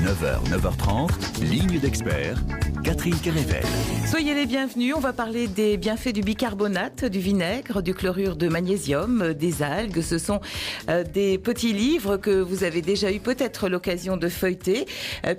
9h, 9h30, ligne d'experts, Catherine Kérével. Soyez les bienvenus, on va parler des bienfaits du bicarbonate, du vinaigre, du chlorure de magnésium, des algues. Ce sont des petits livres que vous avez déjà eu peut-être l'occasion de feuilleter,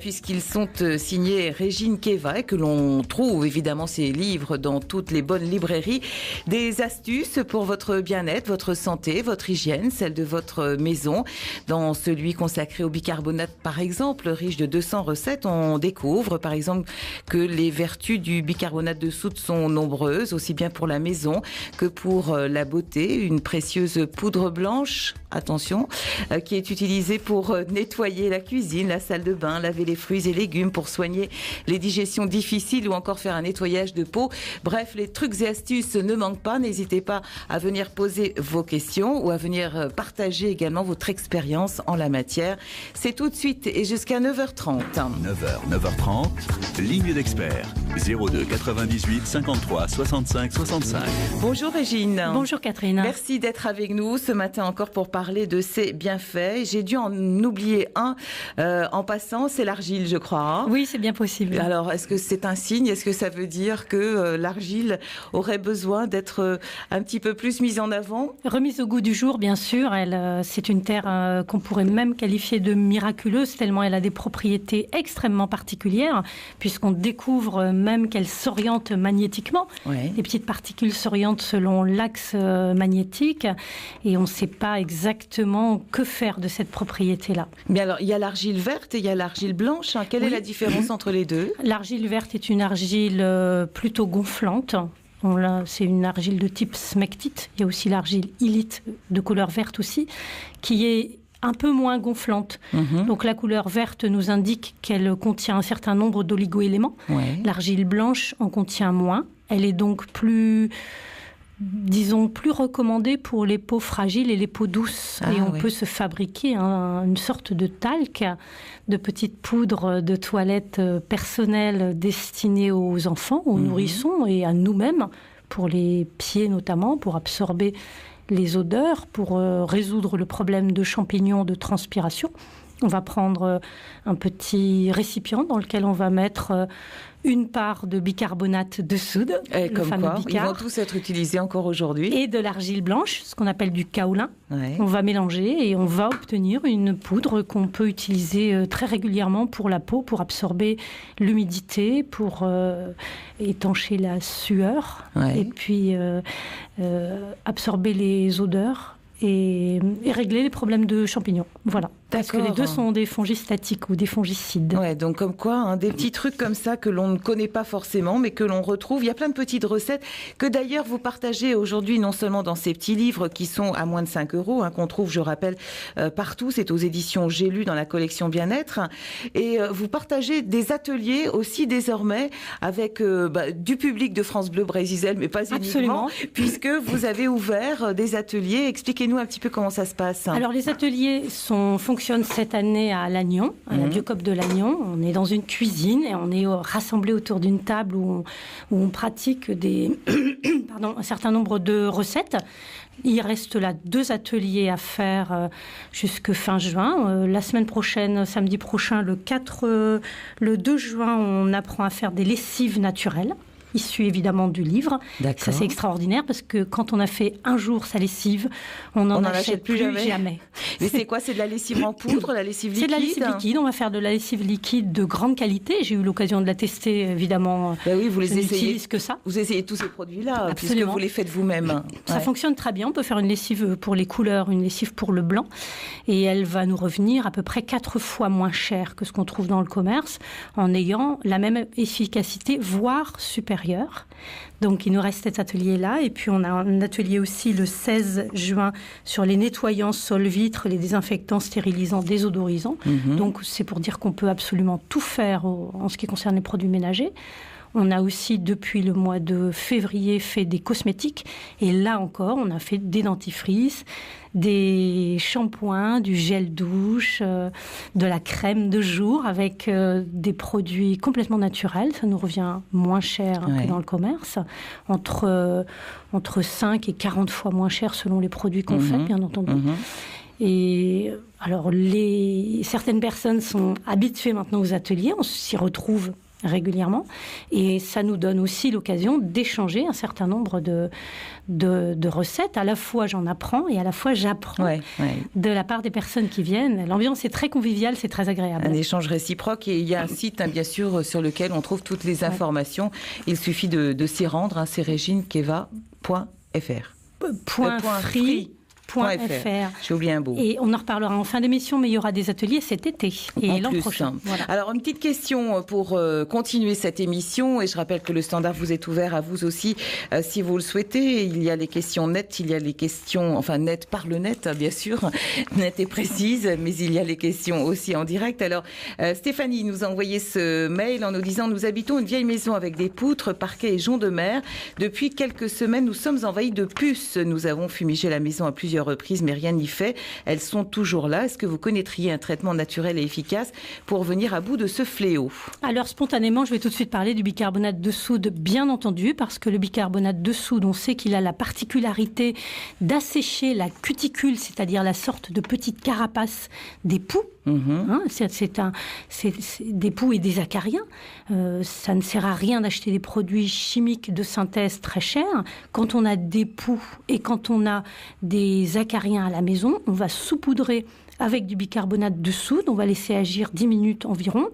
puisqu'ils sont signés Régine Keva et que l'on trouve évidemment ces livres dans toutes les bonnes librairies. Des astuces pour votre bien-être, votre santé, votre hygiène, celle de votre maison. Dans celui consacré au bicarbonate par exemple, riche de 200 recettes, on découvre par exemple que les vertus du bicarbonate de soude sont nombreuses, aussi bien pour la maison que pour la beauté. Une précieuse poudre blanche, attention, qui est utilisée pour nettoyer la cuisine, la salle de bain, laver les fruits et légumes, pour soigner les digestions difficiles ou encore faire un nettoyage de peau. Bref, les trucs et astuces ne manquent pas. N'hésitez pas à venir poser vos questions ou à venir partager également votre expérience en la matière. C'est tout de suite et jusqu'à 9h30. 9h, 9h30, ligne d'experts. 02 98 53 65 65. Bonjour Régine. Bonjour Catherine. Merci d'être avec nous ce matin encore pour parler de ces bienfaits. J'ai dû en oublier un en passant, c'est l'argile, je crois. Hein. Oui, c'est bien possible. Alors, est-ce que c'est un signe? Est-ce que ça veut dire que l'argile aurait besoin d'être un petit peu plus mise en avant? Remise au goût du jour, bien sûr. C'est une terre qu'on pourrait même qualifier de miraculeuse, tellement elle a des propriétés extrêmement particulières, puisqu'on découvre même qu'elle s'oriente magnétiquement. Ouais. Les petites particules s'orientent selon l'axe magnétique et on ne sait pas exactement que faire de cette propriété-là. Mais alors, il y a l'argile verte et il y a l'argile blanche. Hein. Quelle est la différence entre les deux? L'argile verte est une argile plutôt gonflante. C'est une argile de type smectite. Il y a aussi l'argile illite de couleur verte aussi, qui est un peu moins gonflante. Donc la couleur verte nous indique qu'elle contient un certain nombre d'oligo-éléments. Ouais. L'argile blanche en contient moins. Elle est donc plus recommandée pour les peaux fragiles et les peaux douces. Et on peut se fabriquer une sorte de talc, de petites poudres de toilette personnelles destinées aux enfants, aux nourrissons et à nous-mêmes, pour les pieds notamment, pour absorber les odeurs, pour résoudre le problème de champignons de transpiration. On va prendre un petit récipient dans lequel on va mettre une part de bicarbonate de soude, le fameux bicar. Ils vont tous être utilisés encore aujourd'hui. Et de l'argile blanche, ce qu'on appelle du kaolin. Ouais. On va mélanger et on va obtenir une poudre qu'on peut utiliser très régulièrement pour la peau, pour absorber l'humidité, pour étancher la sueur, et puis absorber les odeurs et régler les problèmes de champignons. Voilà. Parce que les deux sont des fongistatiques ou des fongicides. Ouais, donc comme quoi, des petits trucs comme ça que l'on ne connaît pas forcément, mais que l'on retrouve. Il y a plein de petites recettes que d'ailleurs vous partagez aujourd'hui, non seulement dans ces petits livres qui sont à moins de 5 €, qu'on trouve, je rappelle, partout. C'est aux éditions J'ai lu dans la collection Bien-être. Et vous partagez des ateliers aussi désormais avec du public de France Bleu Brésil, mais pas uniquement, puisque vous avez ouvert des ateliers. Expliquez-nous un petit peu comment ça se passe. Alors les ateliers fonctionne cette année à Lannion, à la Biocoop de Lannion. On est dans une cuisine et on est rassemblés autour d'une table où on pratique un certain nombre de recettes. Il reste là 2 ateliers à faire jusque fin juin. La semaine prochaine, samedi prochain, le 2 juin, on apprend à faire des lessives naturelles, issu évidemment du livre. D'accord. Ça, c'est extraordinaire parce que quand on a fait un jour sa lessive, on n'en achète plus jamais. Mais c'est quoi? C'est de la lessive en poudre, la lessive liquide? C'est de la lessive liquide. On va faire de la lessive liquide de grande qualité. J'ai eu l'occasion de la tester, évidemment. Oui, vous les essayez. Je n'utilise que ça. Vous essayez tous ces produits-là, Absolument. puisque vous les faites vous-même. Ça fonctionne très bien. On peut faire une lessive pour les couleurs, une lessive pour le blanc. Et elle va nous revenir à peu près 4 fois moins cher que ce qu'on trouve dans le commerce, en ayant la même efficacité, voire supérieure. Donc il nous reste cet atelier-là et puis on a un atelier aussi le 16 juin sur les nettoyants sol-vitres, les désinfectants, stérilisants, désodorisants. Donc c'est pour dire qu'on peut absolument tout faire en ce qui concerne les produits ménagers. On a aussi, depuis le mois de février, fait des cosmétiques. Et là encore, on a fait des dentifrices, des shampoings, du gel douche, de la crème de jour avec des produits complètement naturels. Ça nous revient moins cher que dans le commerce. Entre 5 et 40 fois moins cher selon les produits qu'on fait, bien entendu. Et Alors, certaines personnes sont habituées maintenant aux ateliers, on s'y retrouve régulièrement, et ça nous donne aussi l'occasion d'échanger un certain nombre de recettes. À la fois j'en apprends et à la fois j'apprends de la part des personnes qui viennent. L'ambiance est très conviviale, c'est très agréable. Un échange réciproque, et il y a un site bien sûr sur lequel on trouve toutes les informations. Il suffit de s'y rendre, c'est reginekeva.fr. .fr. J'ai oublié un bout. Et on en reparlera en fin d'émission, mais il y aura des ateliers cet été et l'an prochain. Voilà. Alors, une petite question pour continuer cette émission, et je rappelle que le standard vous est ouvert à vous aussi si vous le souhaitez. Il y a les questions nettes, il y a les questions, enfin nettes par le net, bien sûr, nettes et précises, mais il y a les questions aussi en direct. Alors, Stéphanie nous a envoyé ce mail en nous disant: nous habitons une vieille maison avec des poutres, parquets et joncs de mer. Depuis quelques semaines, nous sommes envahis de puces. Nous avons fumigé la maison à plusieurs reprises, mais rien n'y fait. Elles sont toujours là. Est-ce que vous connaîtriez un traitement naturel et efficace pour venir à bout de ce fléau? Alors, spontanément, je vais tout de suite parler du bicarbonate de soude, bien entendu, parce que le bicarbonate de soude, on sait qu'il a la particularité d'assécher la cuticule, c'est-à-dire la sorte de petite carapace des poux. C'est des poux et des acariens. Ça ne sert à rien d'acheter des produits chimiques de synthèse très chers. Quand on a des poux et quand on a des acariens à la maison, on va saupoudrer avec du bicarbonate de soude, on va laisser agir 10 minutes environ.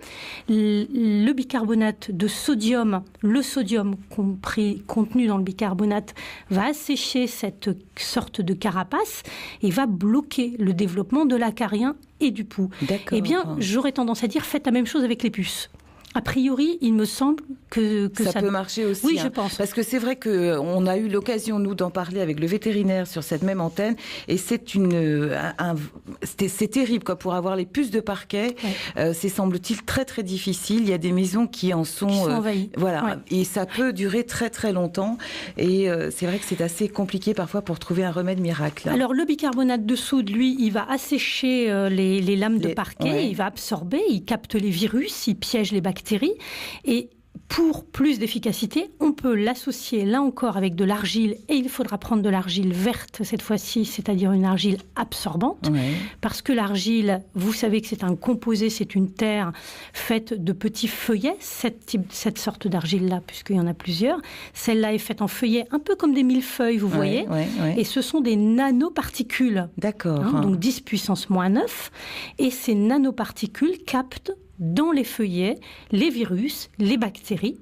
Le bicarbonate de sodium, le sodium contenu dans le bicarbonate, va assécher cette sorte de carapace et va bloquer le développement de l'acarien et du poux. Eh bien, j'aurais tendance à dire, faites la même chose avec les puces. A priori, il me semble que ça peut marcher aussi. Oui, je pense. Parce que c'est vrai qu'on a eu l'occasion, nous, d'en parler avec le vétérinaire sur cette même antenne. Et c'est terrible, quoi. Pour avoir les puces de parquet, c'est, semble-t-il, très, très difficile. Il y a des maisons qui en sont envahies. Voilà. Et ça peut durer très, très longtemps. Et c'est vrai que c'est assez compliqué parfois pour trouver un remède miracle. Alors, le bicarbonate de soude, lui, il va assécher les lames de parquet. Il va absorber, il capte les virus, il piège les bactéries. Et pour plus d'efficacité, on peut l'associer là encore avec de l'argile, et il faudra prendre de l'argile verte cette fois-ci, c'est-à-dire une argile absorbante, parce que l'argile, vous savez que c'est un composé, c'est une terre faite de petits feuillets, cette sorte d'argile-là, puisqu'il y en a plusieurs. Celle-là est faite en feuillets, un peu comme des millefeuilles, vous voyez, et ce sont des nanoparticules. D'accord. Donc 10 puissance moins 9, et ces nanoparticules captent dans les feuillets les virus, les bactéries,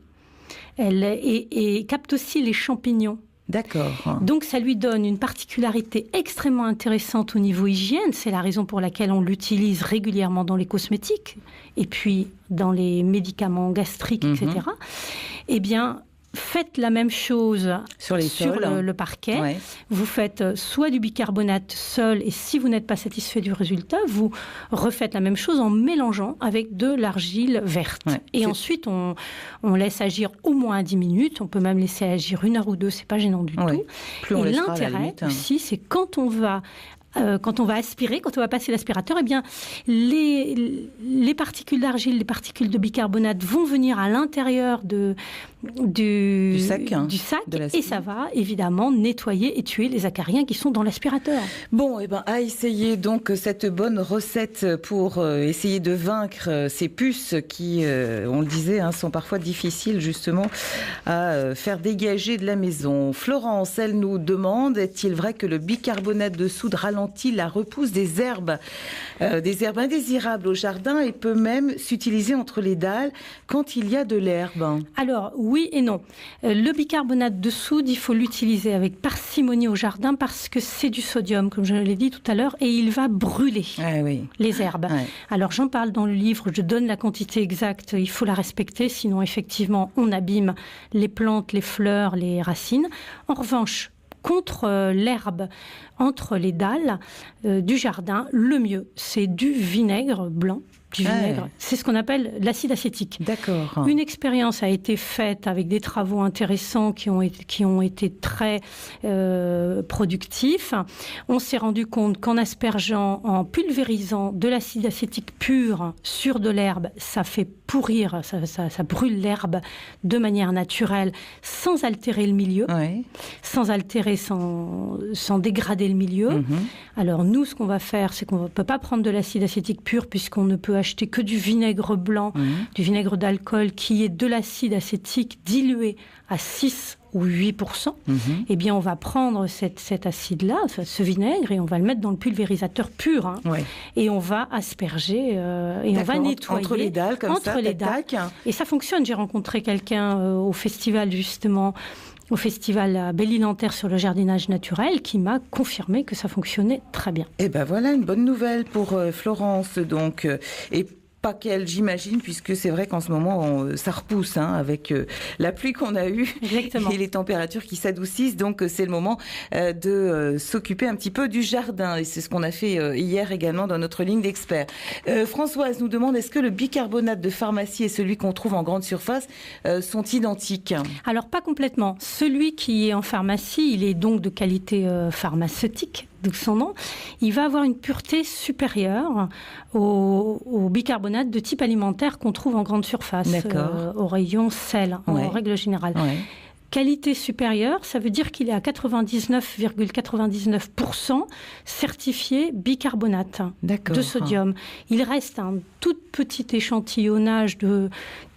et capte aussi les champignons. D'accord. Donc ça lui donne une particularité extrêmement intéressante au niveau hygiène. C'est la raison pour laquelle on l'utilise régulièrement dans les cosmétiques et puis dans les médicaments gastriques, etc. Eh bien, faites la même chose sur le parquet. Vous faites soit du bicarbonate seul, et si vous n'êtes pas satisfait du résultat, vous refaites la même chose en mélangeant avec de l'argile verte. Et ensuite, on laisse agir au moins 10 minutes. On peut même laisser agir 1 heure ou 2, c'est pas gênant du tout. Et l'intérêt aussi, c'est quand on va aspirer, quand on va passer l'aspirateur, eh bien, les particules d'argile, les particules de bicarbonate vont venir à l'intérieur du sac, et ça va évidemment nettoyer et tuer les acariens qui sont dans l'aspirateur. Bon, à essayer donc cette bonne recette pour essayer de vaincre ces puces qui, on le disait, sont parfois difficiles justement à faire dégager de la maison. Florence, elle nous demande: est-il vrai que le bicarbonate de soude ralentit la repousse des herbes indésirables au jardin et peut même s'utiliser entre les dalles quand il y a de l'herbe? Alors, oui et non. Le bicarbonate de soude, il faut l'utiliser avec parcimonie au jardin parce que c'est du sodium, comme je l'ai dit tout à l'heure, et il va brûler les herbes. Alors, j'en parle dans le livre, je donne la quantité exacte, il faut la respecter, sinon effectivement, on abîme les plantes, les fleurs, les racines. En revanche, contre l'herbe, entre les dalles du jardin, le mieux, c'est du vinaigre blanc du vinaigre. C'est ce qu'on appelle l'acide acétique. D'accord. Une expérience a été faite avec des travaux intéressants qui ont été très productifs. On s'est rendu compte qu'en aspergeant, en pulvérisant de l'acide acétique pur sur de l'herbe, ça fait pourrir, ça brûle l'herbe de manière naturelle, sans altérer le milieu, sans altérer, sans dégrader le milieu. Alors nous, ce qu'on va faire, c'est qu'on ne peut pas prendre de l'acide acétique pur puisqu'on ne peut acheter que du vinaigre blanc, du vinaigre d'alcool qui est de l'acide acétique dilué à 6 ou 8%. Eh bien, on va prendre cet acide-là, ce vinaigre, et on va le mettre dans le pulvérisateur pur. Et on va asperger et on va nettoyer. Entre les dalles, comme ça, les dalles. Et ça fonctionne. J'ai rencontré quelqu'un au festival, justement, au festival Belle-Île-en-Terre sur le jardinage naturel, qui m'a confirmé que ça fonctionnait très bien. Et ben voilà une bonne nouvelle pour Florence, donc. Et pas qu'elle, j'imagine, puisque c'est vrai qu'en ce moment, ça repousse avec la pluie qu'on a eue. Exactement. Et les températures qui s'adoucissent. Donc, c'est le moment de s'occuper un petit peu du jardin. Et c'est ce qu'on a fait hier également dans notre ligne d'experts. Françoise nous demande, est-ce que le bicarbonate de pharmacie et celui qu'on trouve en grande surface sont identiques? Alors, pas complètement. Celui qui est en pharmacie, il est donc de qualité pharmaceutique, d'où son nom. Il va avoir une pureté supérieure au bicarbonate de type alimentaire qu'on trouve en grande surface, au rayon sel, en règle générale. Qualité supérieure, ça veut dire qu'il est à 99,99% certifié bicarbonate de sodium. Il reste un tout petit échantillonnage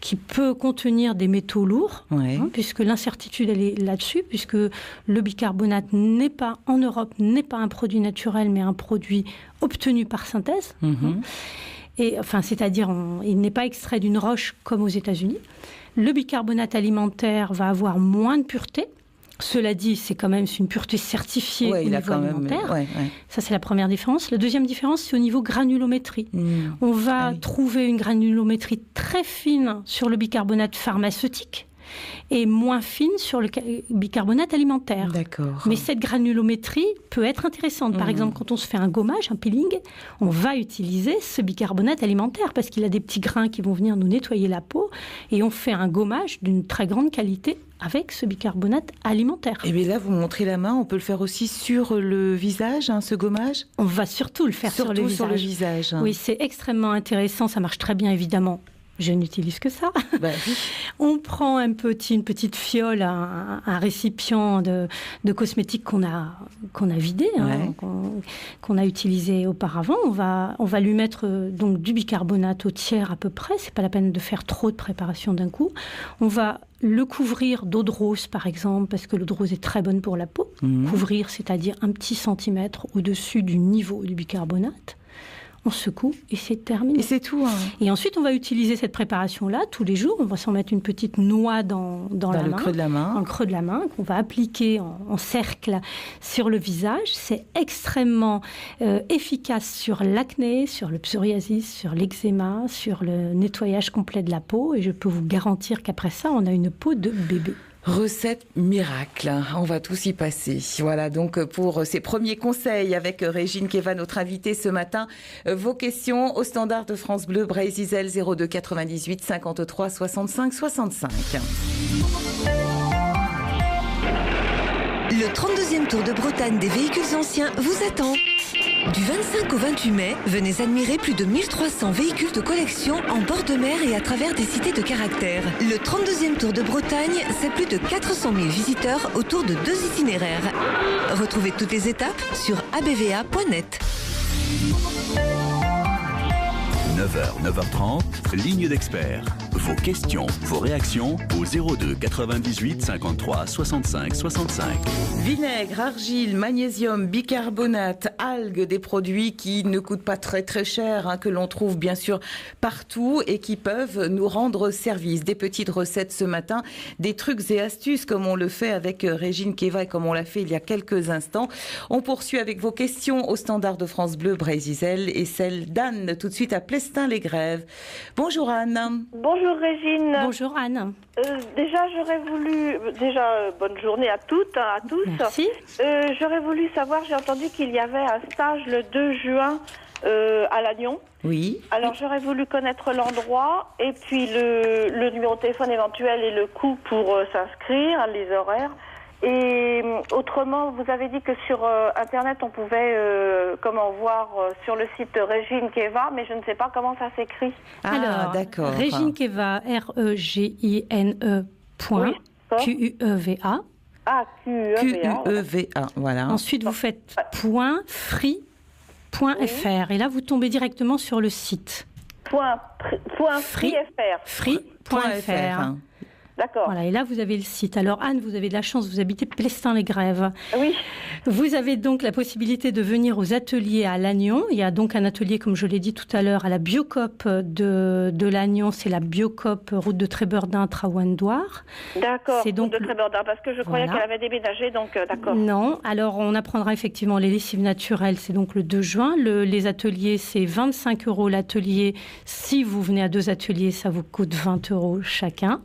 qui peut contenir des métaux lourds, puisque l'incertitude elle est là-dessus, puisque le bicarbonate en Europe n'est pas un produit naturel, mais un produit obtenu par synthèse. Et, c'est-à-dire, il n'est pas extrait d'une roche comme aux États-Unis. Le bicarbonate alimentaire va avoir moins de pureté. Cela dit, c'est une pureté certifiée au niveau alimentaire. Ça, c'est la première différence. La deuxième différence, c'est au niveau granulométrie. On va trouver une granulométrie très fine sur le bicarbonate pharmaceutique et moins fine sur le bicarbonate alimentaire. Mais cette granulométrie peut être intéressante. Par exemple, quand on se fait un gommage, un peeling, on va utiliser ce bicarbonate alimentaire parce qu'il a des petits grains qui vont venir nous nettoyer la peau et on fait un gommage d'une très grande qualité avec ce bicarbonate alimentaire. Et bien là, vous montrez la main, on peut le faire aussi sur le visage, ce gommage? On va surtout le faire sur le visage. Oui, c'est extrêmement intéressant, ça marche très bien évidemment. Je n'utilise que ça. On prend une petite fiole, un récipient de cosmétiques qu'on a vidé, qu'on a utilisé auparavant. On va lui mettre donc du bicarbonate au tiers à peu près. C'est pas la peine de faire trop de préparation d'un coup. On va le couvrir d'eau de rose, par exemple, parce que l'eau de rose est très bonne pour la peau. Couvrir, c'est-à-dire un petit centimètre au-dessus du niveau du bicarbonate. On secoue et c'est terminé. Et c'est tout. Et ensuite, on va utiliser cette préparation-là tous les jours. On va s'en mettre une petite noix dans le creux de la main. Dans le creux de la main, qu'on va appliquer en cercle sur le visage. C'est extrêmement efficace sur l'acné, sur le psoriasis, sur l'eczéma, sur le nettoyage complet de la peau. Et je peux vous garantir qu'après ça, on a une peau de bébé. Recette miracle, on va tous y passer. Voilà donc pour ces premiers conseils avec Régine Keva, notre invitée ce matin. Vos questions au standard de France Bleu, Brésil 02 98 53 65 65. Le 32e Tour de Bretagne des véhicules anciens vous attend. Du 25 au 28 mai, venez admirer plus de 1300 véhicules de collection en bord de mer et à travers des cités de caractère. Le 32e Tour de Bretagne, c'est plus de 400 000 visiteurs autour de 2 itinéraires. Retrouvez toutes les étapes sur abva.net. 9h, 9h30, ligne d'experts. Vos questions, vos réactions au 02 98 53 65 65. Vinaigre, argile, magnésium, bicarbonate, algues, des produits qui ne coûtent pas très très cher, que l'on trouve bien sûr partout et qui peuvent nous rendre service. Des petites recettes ce matin, des trucs et astuces comme on le fait avec Régine Keva et comme on l'a fait il y a quelques instants. On poursuit avec vos questions au standard de France Bleu, Brésil et celle d'Anne tout de suite à Plestin-les-Grèves. Bonjour Anne. Bonjour Régine. Bonjour Anne. Déjà, j'aurais voulu... bonne journée à toutes, à tous. Merci. J'aurais voulu savoir, j'ai entendu qu'il y avait un stage le 2 juin à Lannion. Oui. Alors j'aurais voulu connaître l'endroit et puis le numéro de téléphone éventuel et le coût pour s'inscrire, les horaires. Et autrement, vous avez dit que sur Internet, on pouvait voir sur le site Régine Keva, mais je ne sais pas comment ça s'écrit. Alors, d'accord. Régine Keva, REGINE. QUEVA. Ah, QUEVA, voilà. Ensuite, vous faites .free.fr et là, vous tombez directement sur le site. Free.fr. D'accord. Voilà, et là, vous avez le site. Alors, Anne, vous avez de la chance, vous habitez Plestin-les-Grèves. Oui. Vous avez donc la possibilité de venir aux ateliers à Lannion. Il y a donc un atelier, comme je l'ai dit tout à l'heure, à la Biocoop de Lannion. C'est la Biocoop route de Trébordin, Traouendouar. D'accord, c'est donc route de Trébordin, parce que je croyais qu'elle avait déménagé, donc d'accord. Non, alors on apprendra effectivement les lessives naturelles, c'est donc le 2 juin. Les ateliers, c'est 25 € l'atelier. Si vous venez à 2 ateliers, ça vous coûte 20 € chacun.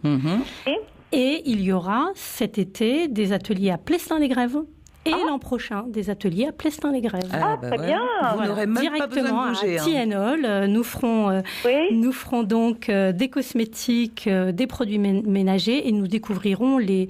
Et il y aura cet été des ateliers à Plestin-les-Grèves et l'an prochain des ateliers à Plestin-les-Grèves. Très bien. Vous n'aurez même pas besoin de bouger. À Tienol, nous ferons donc des cosmétiques, des produits ménagers et nous découvrirons les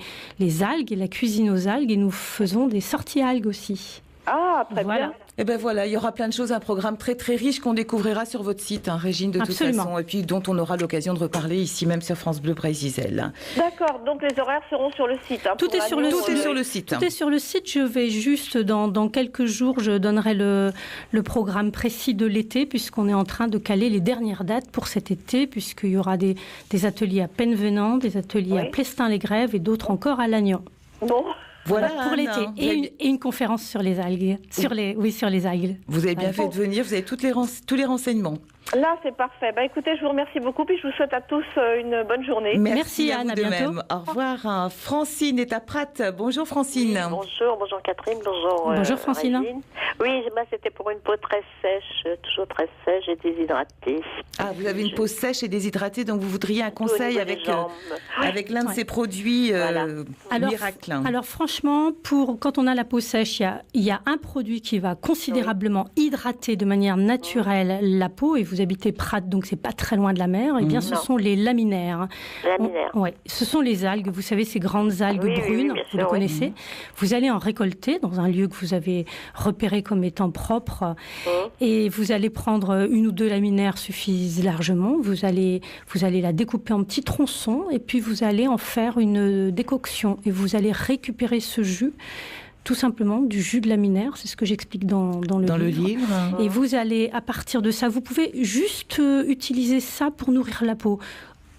algues et la cuisine aux algues et nous faisons des sorties algues aussi. Ah, très bien. Et ben voilà, il y aura plein de choses, un programme très très riche qu'on découvrira sur votre site, Régine, de toute façon, et puis dont on aura l'occasion de reparler ici même sur France Bleu Brésil. D'accord, donc les horaires seront sur le site. Tout est sur le site. Tout est sur le site. Je vais juste, dans quelques jours, je donnerai le programme précis de l'été, puisqu'on est en train de caler les dernières dates pour cet été, puisqu'il y aura des ateliers à Penvenant, des ateliers à Plestin-les-Grèves et d'autres encore à Lannion. Bon. Voilà, pour l'été. Et une conférence sur les algues. Sur les algues. Vous avez bien fait de venir, vous avez tous les renseignements. Là, c'est parfait. Écoutez, je vous remercie beaucoup, puis je vous souhaite à tous une bonne journée. Merci Anne, à bientôt. Même. Au revoir. Francine est à Prat. Bonjour Francine. Oui, bonjour Catherine, bonjour Francine. Régine. Oui, c'était pour une peau très sèche, toujours très sèche et déshydratée. Ah, vous avez une peau sèche et déshydratée, donc vous voudriez un conseil avec l'un de ces produits miracles. Alors franchement, quand on a la peau sèche, il y a un produit qui va considérablement hydrater de manière naturelle la peau, et vous habitez Prat, donc c'est pas très loin de la mer, et bien ce sont les laminaires. Ce sont les algues, vous savez, ces grandes algues brunes, vous les connaissez. Vous allez en récolter dans un lieu que vous avez repéré comme étant propre, et vous allez prendre 1 ou 2 laminaires suffisent largement. Vous allez la découper en petits tronçons, et puis vous allez en faire une décoction, et vous allez récupérer ce jus. Tout simplement du jus de laminaire, c'est ce que j'explique dans le livre. Et vous allez, à partir de ça, vous pouvez juste utiliser ça pour nourrir la peau.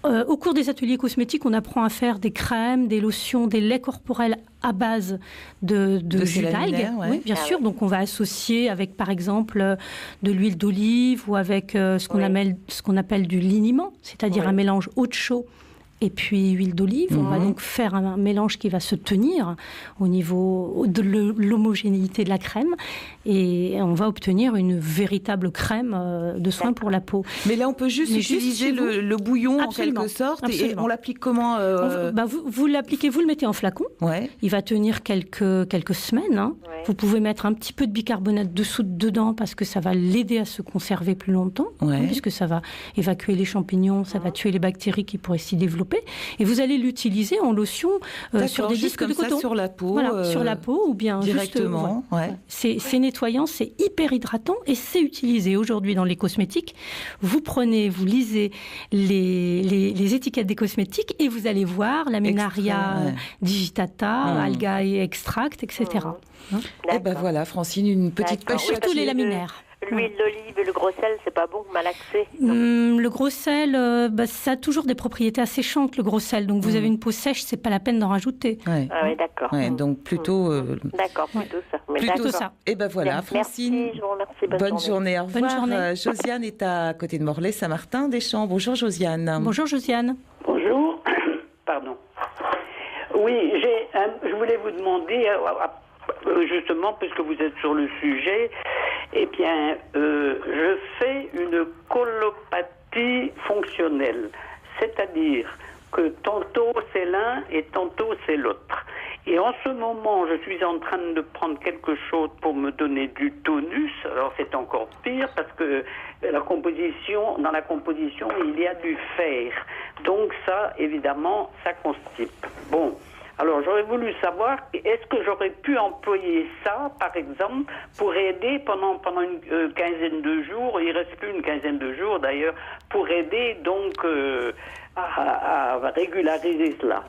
Au cours des ateliers cosmétiques, on apprend à faire des crèmes, des lotions, des laits corporels à base de jus d'algues. Oui, bien sûr. Donc on va associer avec, par exemple, de l'huile d'olive ou avec ce qu'on appelle du liniment, c'est-à-dire un mélange eau de chaud et puis huile d'olive. On va donc faire un mélange qui va se tenir au niveau de l'homogénéité de la crème, et on va obtenir une véritable crème de soin pour la peau. Mais là, on peut juste utiliser le bouillon en quelque sorte. Et on l'applique comment vous l'appliquez, vous le mettez en flacon. Il va tenir quelques semaines. Vous pouvez mettre un petit peu de bicarbonate de soude dedans parce que ça va l'aider à se conserver plus longtemps, puisque ça va évacuer les champignons, ça va tuer les bactéries qui pourraient s'y développer. Et vous allez l'utiliser en lotion sur des disques de coton. Sur la peau. Sur la peau ou bien directement. C'est nettoyant, c'est hyper hydratant et c'est utilisé aujourd'hui dans les cosmétiques. Vous lisez les étiquettes des cosmétiques et vous allez voir Laminaria digitata, Algae extract, etc. Et ben voilà, Francine, une petite pêche. Surtout les laminaires. L'huile d'olive et le gros sel, c'est pas bon, malaxé. Le gros sel, ça a toujours des propriétés asséchantes, le gros sel. Donc vous avez une peau sèche, c'est pas la peine d'en rajouter. Ah oui, d'accord. Donc plutôt. D'accord, plutôt ça. Plutôt ça. Et ben voilà, Francine. Merci, je vous remercie. Bonne journée. Au revoir. Josiane est à côté de Morlaix, Saint-Martin-des-Champs. Bonjour Josiane. Bonjour Josiane. Bonjour. Pardon. Oui, je voulais vous demander, justement, puisque vous êtes sur le sujet, je fais une colopathie fonctionnelle, c'est-à-dire que tantôt c'est l'un et tantôt c'est l'autre. Et en ce moment, je suis en train de prendre quelque chose pour me donner du tonus. Alors c'est encore pire parce que dans la composition, il y a du fer. Donc ça, évidemment, ça constipe. Bon, alors j'aurais voulu savoir, est-ce que j'aurais pu employer ça, par exemple, pour aider pendant une quinzaine de jours, il ne reste plus une quinzaine de jours d'ailleurs, pour aider donc à régulariser cela.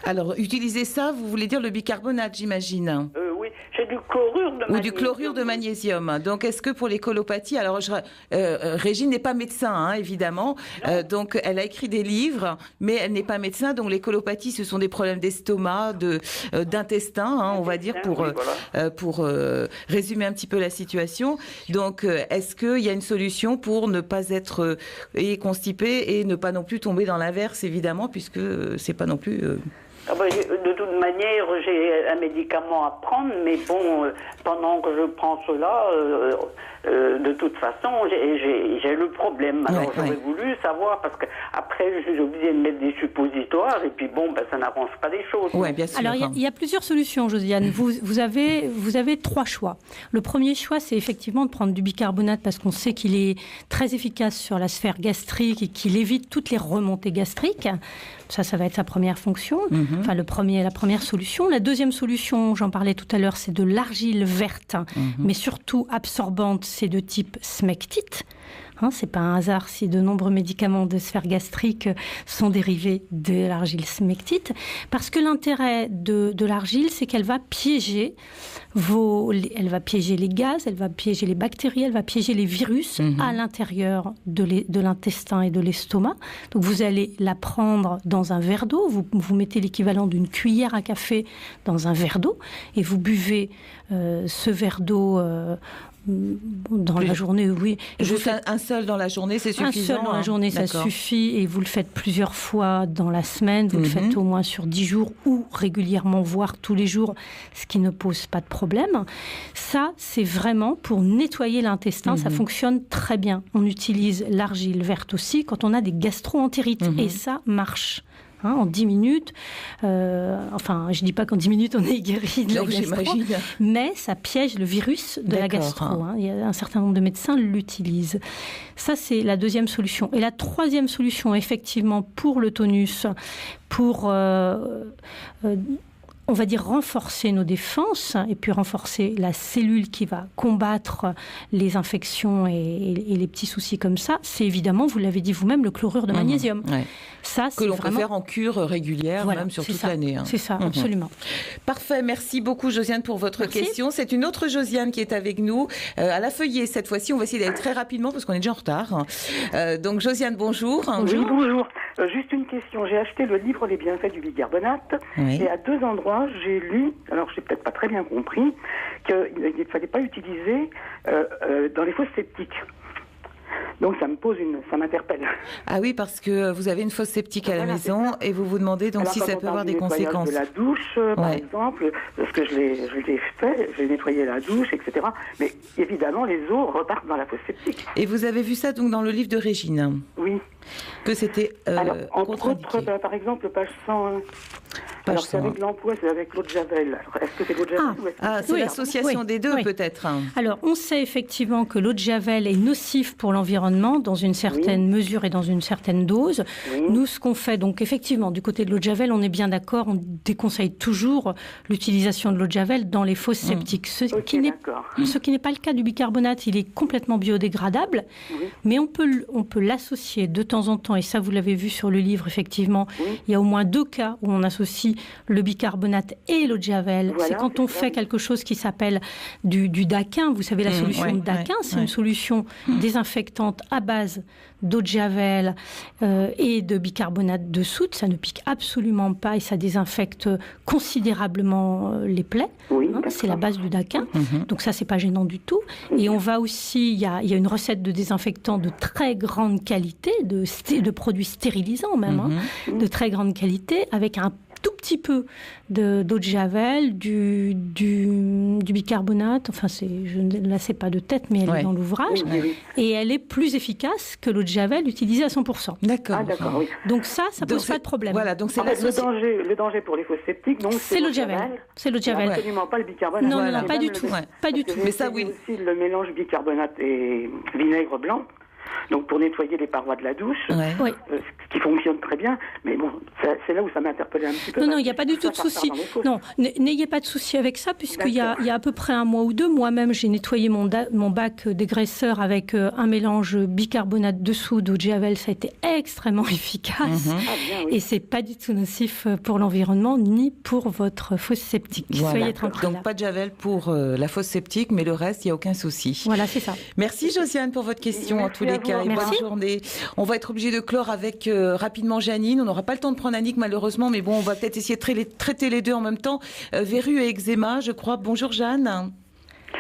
Alors, utiliser ça, vous voulez dire le bicarbonate, j'imagine. Oui, c'est du chlorure de magnésium. Ou du chlorure de magnésium. Donc, est-ce que pour les colopathies... Alors, Régine n'est pas médecin, évidemment. Donc, elle a écrit des livres, mais elle n'est pas médecin. Donc, les colopathies, ce sont des problèmes d'estomac, d'intestin, on va dire, pour résumer un petit peu la situation. Donc, est-ce qu'il y a une solution pour ne pas être constipé et ne pas non plus tomber dans l'inverse, évidemment, puisque c'est pas non plus... De toute manière, j'ai un médicament à prendre, mais bon, pendant que je prends cela, de toute façon, j'ai le problème. Alors j'aurais voulu savoir, parce que après, je suis obligée de mettre des suppositoires, et puis bon, ça n'arrange pas les choses. Ouais, bien sûr. Alors il y a plusieurs solutions, Josiane. Vous avez 3 choix. Le premier choix, c'est effectivement de prendre du bicarbonate, parce qu'on sait qu'il est très efficace sur la sphère gastrique et qu'il évite toutes les remontées gastriques. Ça va être sa première fonction, enfin la première solution. La deuxième solution, j'en parlais tout à l'heure, c'est de l'argile verte, mais surtout absorbante, c'est de type smectite. C'est pas un hasard si de nombreux médicaments de sphère gastrique sont dérivés de l'argile smectite, parce que l'intérêt de l'argile, c'est qu'elle va piéger elle va piéger les gaz, elle va piéger les bactéries, elle va piéger les virus à l'intérieur de l'intestin et de l'estomac. Donc vous allez la prendre dans un verre d'eau, vous mettez l'équivalent d'une cuillère à café dans un verre d'eau et vous buvez ce verre d'eau dans la journée, oui. Juste un seul dans la journée, c'est suffisant? Un seul dans la journée, ça suffit, et vous le faites plusieurs fois dans la semaine, vous le faites au moins sur 10 jours ou régulièrement, voire tous les jours, ce qui ne pose pas de problème. Ça, c'est vraiment pour nettoyer l'intestin, ça fonctionne très bien. On utilise l'argile verte aussi quand on a des gastro-entérites, et ça marche. En 10 minutes, enfin, je ne dis pas qu'en 10 minutes on est guéri de la gastro, mais ça piège le virus de la gastro. Il y a un certain nombre de médecins l'utilisent. Ça, c'est la deuxième solution. Et la troisième solution, effectivement, pour le tonus, pour... on va dire renforcer nos défenses et puis renforcer la cellule qui va combattre les infections et les petits soucis comme ça, c'est évidemment, vous l'avez dit vous-même, le chlorure de magnésium. Ça, que l'on peut faire en cure régulière, même sur toute l'année. C'est ça, absolument. Parfait, merci beaucoup Josiane pour votre question. C'est une autre Josiane qui est avec nous, à la Feuillée cette fois-ci. On va essayer d'aller très rapidement parce qu'on est déjà en retard. Donc Josiane, bonjour. Oui, bonjour. Juste une question. J'ai acheté le livre Les bienfaits du bicarbonate et à 2 endroits, j'ai lu, alors je n'ai peut-être pas très bien compris, qu'il ne fallait pas utiliser dans les fosses septiques. Donc ça m'interpelle. Ah oui, parce que vous avez une fosse septique à la maison et vous vous demandez donc si ça peut avoir des conséquences. De la douche, par exemple, parce que je l'ai fait, j'ai nettoyé la douche, etc. Mais évidemment, les eaux repartent dans la fosse septique. Et vous avez vu ça donc dans le livre de Régine? Oui. Que c'était contre-indiqué. Par exemple, page 101. Alors, c'est avec l'emploi, c'est avec l'eau de Javel. Alors, est-ce que c'est l'eau de Javel ou est-ce que c'est l'association des deux, peut-être. Alors, on sait effectivement que l'eau de Javel est nocive pour l'environnement dans une certaine mesure et dans une certaine dose. Nous, ce qu'on fait, donc effectivement, du côté de l'eau de Javel, on est bien d'accord, on déconseille toujours l'utilisation de l'eau de Javel dans les fosses septiques. Ce qui n'est pas le cas du bicarbonate, il est complètement biodégradable, mais on peut l'associer de temps en temps, et ça, vous l'avez vu sur le livre, effectivement, il y a au moins 2 cas où on associe le bicarbonate et l'eau de Javel. Voilà, c'est quand on fait quelque chose qui s'appelle du daquin. Vous savez, la solution de daquin, c'est une solution désinfectante à base d'eau de Javel et de bicarbonate de soude. Ça ne pique absolument pas et ça désinfecte considérablement les plaies. C'est la base du daquin. Donc ça, c'est pas gênant du tout. Et on va aussi, il y a une recette de désinfectant de très grande qualité, de produits stérilisants même, de très grande qualité, avec un tout petit peu d'eau de javel, du bicarbonate, enfin je ne la sais pas de tête, mais elle est dans l'ouvrage, et elle est plus efficace que l'eau de javel utilisée à 100%. D'accord. Ah, d'accord, oui. Donc ça pose pas de problème. Voilà, donc c'est le danger pour les fosses septiques, donc c'est l'eau de javel. C'est l'eau de javel. Absolument pas le bicarbonate. Non, non, pas du tout. Pas du tout. Mais ça, oui. Aussi le mélange bicarbonate et vinaigre blanc. Donc pour nettoyer les parois de la douche, ce qui fonctionne très bien, mais bon, c'est là où ça m'a interpellé un petit peu. Non, il n'y a pas du tout de souci. Non, n'ayez pas de souci avec ça, puisqu'il y a à peu près 1 mois ou 2, moi-même j'ai nettoyé mon bac dégraisseur avec un mélange bicarbonate de soude ou de javel, ça a été extrêmement efficace. Et c'est pas du tout nocif pour l'environnement ni pour votre fosse septique. Soyez tranquille. Donc pas de javel pour la fosse septique, mais le reste, il n'y a aucun souci. Voilà, c'est ça. Merci Josiane pour votre question en tous les cas. Et bonne journée. On va être obligé de clore avec rapidement Janine. On n'aura pas le temps de prendre Annick malheureusement, mais bon, on va peut-être essayer de traiter les deux en même temps. Verrues et eczéma, je crois. Bonjour Jeanne.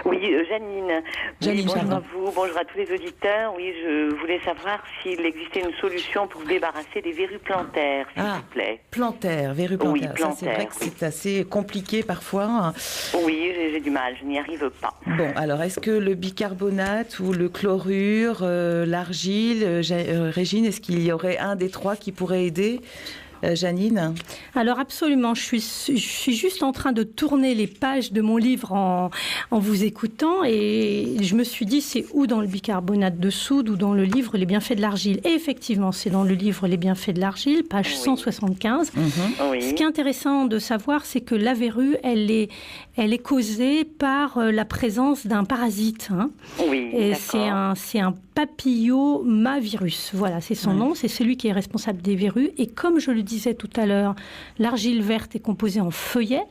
Oui, Janine. Bonjour à vous, bonjour à tous les auditeurs. Oui, je voulais savoir s'il existait une solution pour se débarrasser des verrues plantaires, s'il vous plaît. Plantaires, verrues plantaires. Oui, plantaires. Ça, c'est vrai que c'est assez compliqué parfois. Oui, j'ai du mal, je n'y arrive pas. Bon, alors est-ce que le bicarbonate ou le chlorure, l'argile, Régine, est-ce qu'il y aurait un des trois qui pourrait aider ? Janine? Alors absolument, je suis juste en train de tourner les pages de mon livre en vous écoutant et je me suis dit c'est où dans le bicarbonate de soude ou dans le livre Les bienfaits de l'argile. Et effectivement, c'est dans le livre Les bienfaits de l'argile, page 175. Ce qui est intéressant de savoir, c'est que la verrue, elle est causée par la présence d'un parasite. Et c'est un papillomavirus. Voilà, c'est son nom, c'est celui qui est responsable des verrues. Et comme je le disais tout à l'heure, l'argile verte est composée en feuillets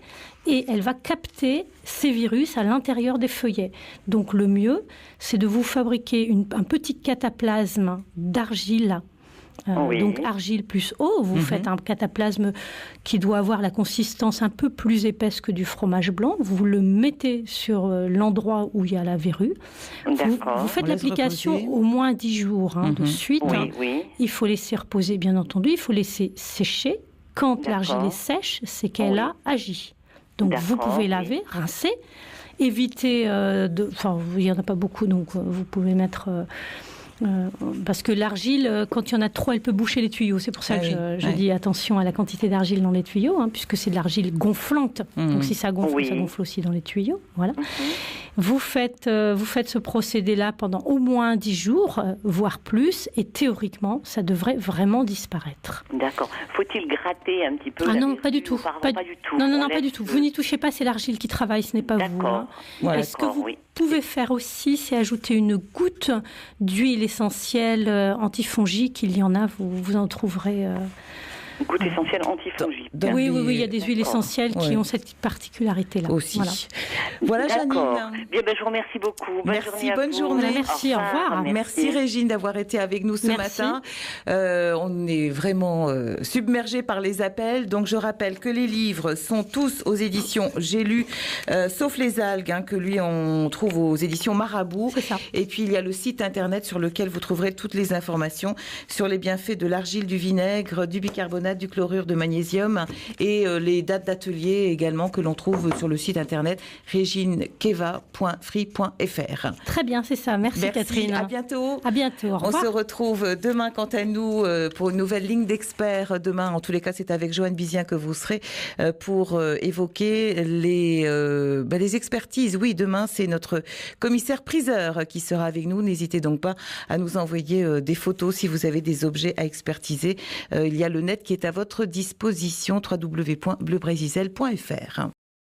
et elle va capter ces virus à l'intérieur des feuillets. Donc le mieux, c'est de vous fabriquer un petit cataplasme d'argile. Donc argile plus eau, vous faites un cataplasme qui doit avoir la consistance un peu plus épaisse que du fromage blanc, vous le mettez sur l'endroit où il y a la verrue, vous faites l'application au moins 10 jours de suite, il faut laisser reposer bien entendu, il faut laisser sécher, quand l'argile est sèche, c'est qu'elle a agi. Donc vous pouvez laver, rincer, éviter enfin il n'y en a pas beaucoup donc vous pouvez mettre... parce que l'argile, quand il y en a trop, elle peut boucher les tuyaux. C'est pour ça que je dis attention à la quantité d'argile dans les tuyaux, puisque c'est de l'argile gonflante. Donc si ça gonfle, ça gonfle aussi dans les tuyaux. Voilà. Vous faites ce procédé-là pendant au moins 10 jours, voire plus, et théoriquement, ça devrait vraiment disparaître. D'accord. Faut-il gratter un petit peu? Ah non, pas du tout. Pas du tout. Non, pas du tout. Vous n'y touchez pas, c'est l'argile qui travaille, ce n'est pas vous. Voilà. Ce que vous pouvez faire aussi, c'est ajouter une goutte d'huile essentielle antifongique. Il y en a, vous en trouverez... Une goutte essentielle antifongique. Oui, il y a des huiles essentielles qui ont cette particularité-là. Aussi. Voilà Janine. Bien, je vous remercie beaucoup. Bonne journée. Merci, au revoir. Merci Régine d'avoir été avec nous ce matin. On est vraiment submergés par les appels. Donc je rappelle que les livres sont tous aux éditions J'ai lu, sauf les algues, que lui on trouve aux éditions Marabout. C'est ça. Et puis il y a le site internet sur lequel vous trouverez toutes les informations sur les bienfaits de l'argile, du vinaigre, du bicarbonate, du chlorure de magnésium et les dates d'atelier également que l'on trouve sur le site internet reginekeva.free.fr. Très bien, c'est ça. Merci Catherine. À bientôt. À bientôt. Au revoir. On se retrouve demain quant à nous pour une nouvelle ligne d'experts. Demain, en tous les cas, c'est avec Joanne Bizien que vous serez pour évoquer les expertises. Oui, demain, c'est notre commissaire priseur qui sera avec nous. N'hésitez donc pas à nous envoyer des photos si vous avez des objets à expertiser. Il y a le net qui est à votre disposition, www.bleubrésisel.fr.